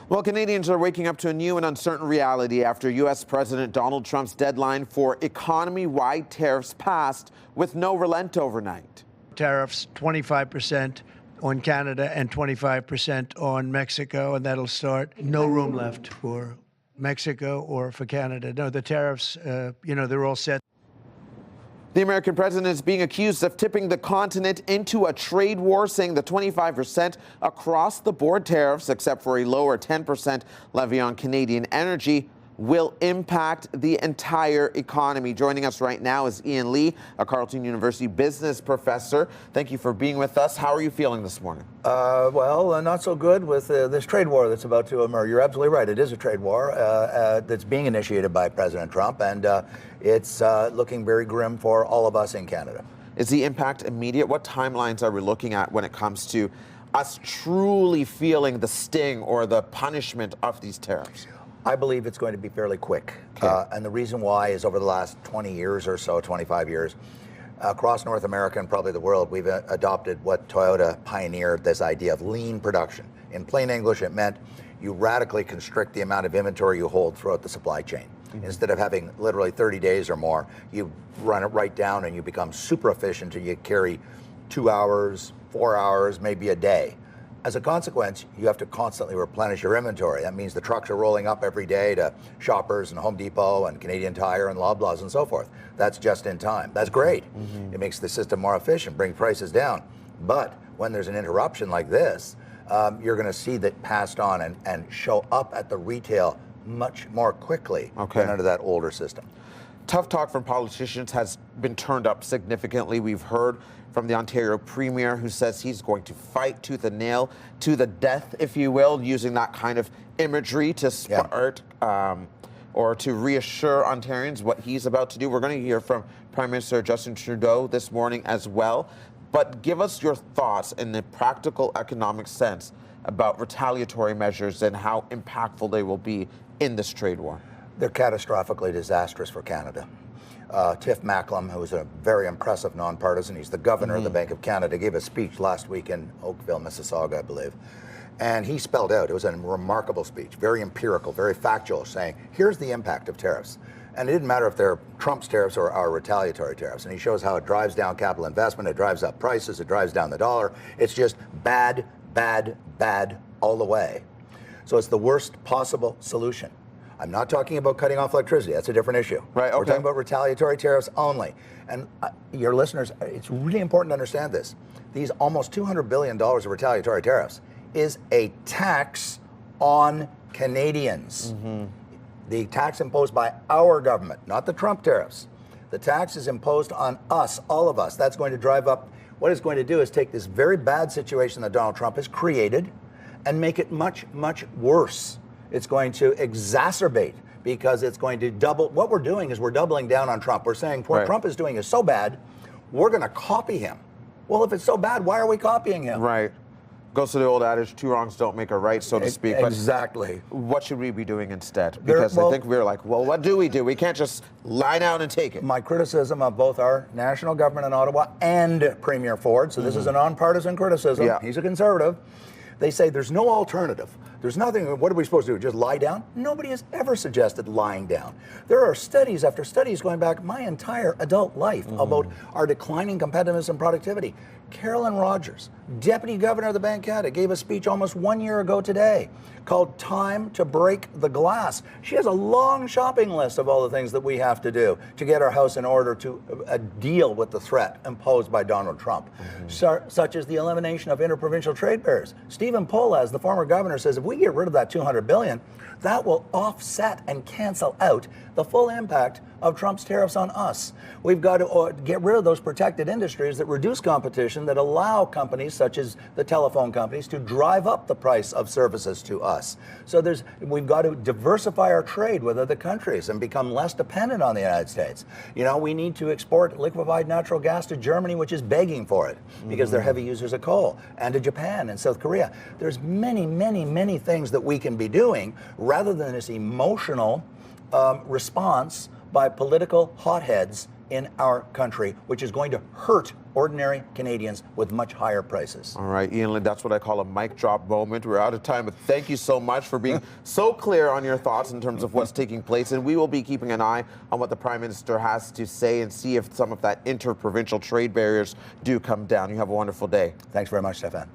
Well, Canadians are waking up to a new and uncertain reality after U.S. President Donald Trump's deadline for economy-wide tariffs passed with no relent overnight. Tariffs 25% on Canada and 25% on Mexico, and that'll start. No room left for Mexico or for Canada. No, the tariffs, they're all set. The American president is being accused of tipping the continent into a trade war, saying the 25% across-the-board tariffs, except for a lower 10% levy on Canadian energy, will impact the entire economy. Joining us right now is Ian Lee, a Carleton University business professor. Thank you for being with us. How are you feeling this morning? Well, not so good with this trade war that's about to emerge. You're absolutely right. It is a trade war that's being initiated by President Trump, and it's looking very grim for all of us in Canada. Is the impact immediate? What timelines are we looking at when it comes to us truly feeling the sting or the punishment of these tariffs? I believe it's going to be fairly quick. Okay. And the reason why is over the last 20 years or so, 25 years, across North America and probably the world, we've adopted what Toyota pioneered, this idea of lean production. In plain English, it meant you radically constrict the amount of inventory you hold throughout the supply chain. Mm-hmm. Instead of having literally 30 days or more, you run it right down and you become super efficient and you carry 2 hours, 4 hours, maybe a day. As a consequence, you have to constantly replenish your inventory. That means the trucks are rolling up every day to Shoppers and Home Depot and Canadian Tire and Loblaws and so forth. That's just in time. That's great. Mm-hmm. It makes the system more efficient, bring prices down. But when there's an interruption like this, you're going to see that passed on and show up at the retail much more quickly than under that older system. Tough talk from politicians has been turned up significantly. We've heard from the Ontario Premier, who says he's going to fight tooth and nail to the death, if you will, using that kind of imagery to spark or to reassure Ontarians what he's about to do. We're going to hear from Prime Minister Justin Trudeau this morning as well. But give us your thoughts in the practical economic sense about retaliatory measures and how impactful they will be in this trade war. They're catastrophically disastrous for Canada. Tiff Macklem, who is a very impressive nonpartisan, he's the governor of the Bank of Canada, gave a speech last week in Oakville, Mississauga, I believe. And he spelled out, it was a remarkable speech, very empirical, very factual, saying, here's the impact of tariffs. And it didn't matter if they're Trump's tariffs or our retaliatory tariffs. And he shows how it drives down capital investment, it drives up prices, it drives down the dollar. It's just bad, bad, bad all the way. So it's the worst possible solution. I'm not talking about cutting off electricity. That's a different issue. Right, okay. We're talking about retaliatory tariffs only. And your listeners, it's really important to understand this. These almost $200 billion of retaliatory tariffs is a tax on Canadians. Mm-hmm. The tax imposed by our government, not the Trump tariffs. The tax is imposed on us, all of us. That's going to drive up. What it's going to do is take this very bad situation that Donald Trump has created and make it much, much worse. It's going to exacerbate because it's going to double. What we're doing is we're doubling down on Trump. We're saying what Trump is doing is so bad, we're going to copy him. Well, if it's so bad, why are we copying him? Right. Goes to the old adage, two wrongs don't make a right, so to speak. Exactly. But what should we be doing instead? Because I think we're like, well, what do? We can't just lie down and take it. My criticism of both our national government in Ottawa and Premier Ford, so this is a nonpartisan criticism. Yeah. He's a conservative. They say there's no alternative. There's nothing. What are we supposed to do? Just lie down? Nobody has ever suggested lying down. There are studies after studies going back my entire adult life about our declining competitiveness and productivity. Carolyn Rogers, Deputy Governor of the Bank of Canada, gave a speech almost 1 year ago today called Time to Break the Glass. She has a long shopping list of all the things that we have to do to get our house in order to deal with the threat imposed by Donald Trump, such as the elimination of interprovincial trade barriers. Stephen Polaz, the former governor, says if we get rid of that $200 billion, that will offset and cancel out the full impact of Trump's tariffs on us. We've got to get rid of those protected industries that reduce competition, that allow companies such as the telephone companies to drive up the price of services to us. So we've got to diversify our trade with other countries and become less dependent on the United States. You know, we need to export liquefied natural gas to Germany, which is begging for it because they're heavy users of coal, and to Japan and South Korea. There's many, many, many things that we can be doing rather than this emotional response by political hotheads in our country, which is going to hurt ordinary Canadians with much higher prices. All right, Ian Lynn, that's what I call a mic drop moment. We're out of time, but thank you so much for being so clear on your thoughts in terms of what's taking place. And we will be keeping an eye on what the Prime Minister has to say and see if some of that interprovincial trade barriers do come down. You have a wonderful day. Thanks very much, Stefan.